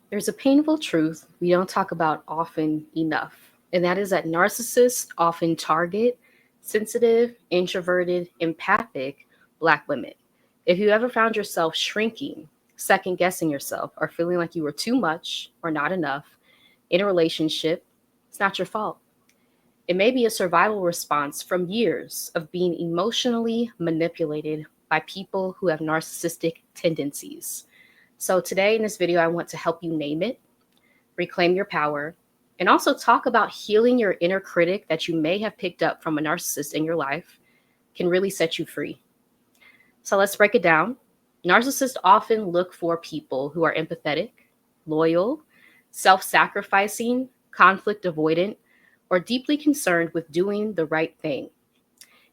There's a painful truth we don't talk about often enough, and that is that narcissists often target sensitive, introverted, empathic Black women. If you ever found yourself shrinking, second guessing yourself, or feeling like you were too much or not enough in a relationship, it's not your fault. It may be a survival response from years of being emotionally manipulated by people who have narcissistic tendencies. So, today in this video, I want to help you name it, reclaim your power, and also talk about healing your inner critic that you may have picked up from a narcissist in your life can really set you free. So, let's break it down. Narcissists often look for people who are empathetic, loyal, self sacrificing, conflict avoidant, or deeply concerned with doing the right thing.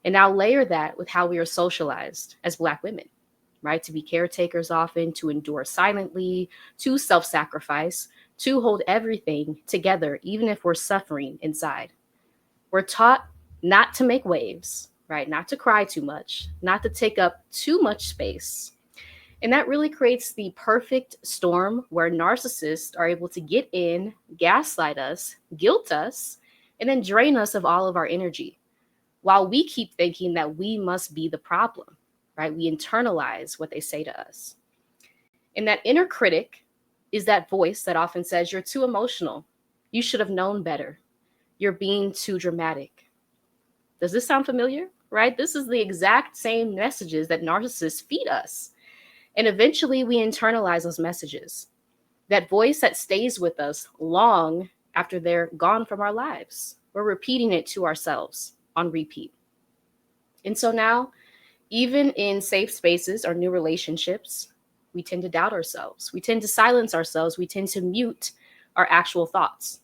And now layer that with how we are socialized as Black women, right? To be caretakers often, to endure silently, to self sacrifice, to hold everything together, even if we're suffering inside. We're taught not to make waves, right? Not to cry too much, not to take up too much space. And that really creates the perfect storm where narcissists are able to get in, gaslight us, guilt us, and then drain us of all of our energy while we keep thinking that we must be the problem, right? We internalize what they say to us. And that inner critic is that voice that often says, "You're too emotional. You should have known better. You're being too dramatic." Does this sound familiar? Right? This is the exact same messages that narcissists feed us. And eventually we internalize those messages. That voice that stays with us long after they're gone from our lives. We're repeating it to ourselves on repeat. And so now, even in safe spaces or new relationships, we tend to doubt ourselves. We tend to silence ourselves. We tend to mute our actual thoughts.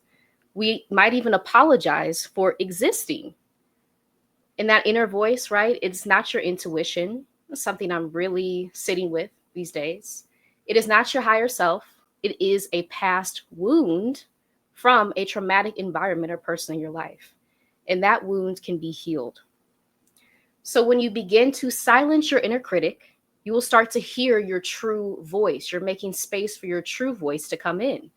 We might even apologize for existing. And that inner voice, right? It's not your intuition. It's something I'm really sitting with these days. It is not your higher self. It is a past wound from a traumatic environment or person in your life. And that wound can be healed. So when you begin to silence your inner critic, you will start to hear your true voice. You're making space for your true voice to come in.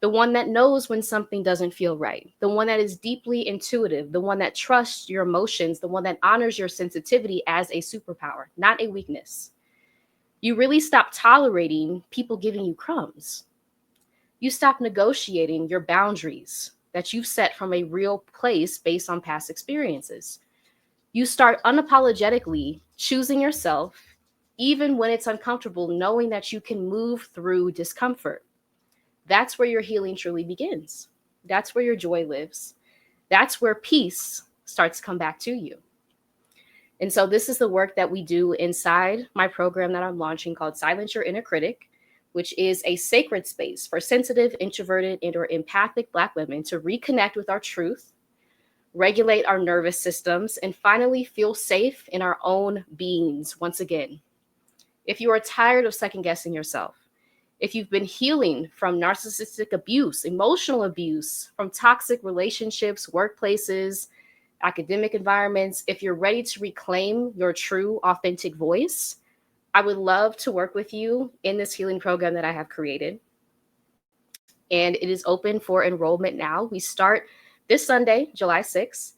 The one that knows when something doesn't feel right, the one that is deeply intuitive, the one that trusts your emotions, the one that honors your sensitivity as a superpower, not a weakness. You really stop tolerating people giving you crumbs. You stop negotiating your boundaries that you've set from a real place based on past experiences. You start unapologetically choosing yourself, even when it's uncomfortable, knowing that you can move through discomfort. That's where your healing truly begins. That's where your joy lives. That's where peace starts to come back to you. And so this is the work that we do inside my program that I'm launching called Silence Your Inner Critic, which is a sacred space for sensitive, introverted, and/or empathic Black women to reconnect with our truth, regulate our nervous systems, and finally feel safe in our own beings once again. If you are tired of second guessing yourself, if you've been healing from narcissistic abuse, emotional abuse, from toxic relationships, workplaces, academic environments, if you're ready to reclaim your true, authentic voice, I would love to work with you in this healing program that I have created. And it is open for enrollment now. We start this Sunday, July 6th.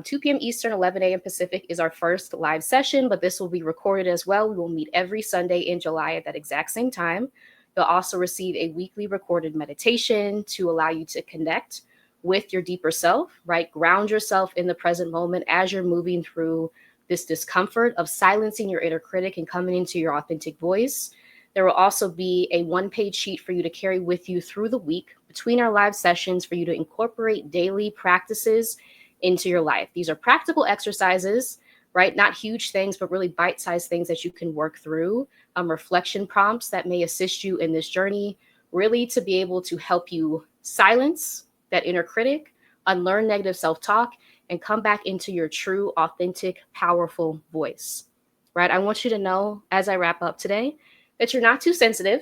2 p.m. Eastern, 11 a.m. Pacific is our first live session, but this will be recorded as well. We will meet every Sunday in July at that exact same time. You'll also receive a weekly recorded meditation to allow you to connect with your deeper self, right? Ground yourself in the present moment as you're moving through this discomfort of silencing your inner critic and coming into your authentic voice. There will also be a one-page sheet for you to carry with you through the week between our live sessions for you to incorporate daily practices into your life. These are practical exercises, right? Not huge things, but really bite-sized things that you can work through, reflection prompts that may assist you in this journey, really to be able to help you silence that inner critic, unlearn negative self-talk, and come back into your true, authentic, powerful voice, right? I want you to know as I wrap up today that you're not too sensitive,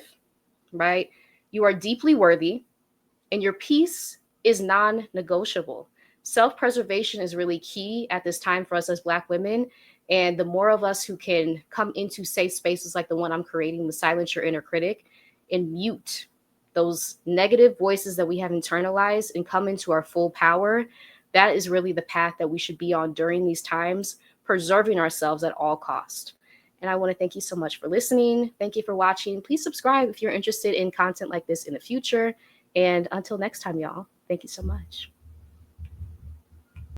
right? You are deeply worthy, and your peace is non-negotiable. Self-preservation is really key at this time for us as Black women. And the more of us who can come into safe spaces like the one I'm creating, the Silence Your Inner Critic, and mute those negative voices that we have internalized and come into our full power, that is really the path that we should be on during these times, preserving ourselves at all cost. And I want to thank you so much for listening. Thank you for watching. Please subscribe if you're interested in content like this in the future. And until next time, y'all, thank you so much.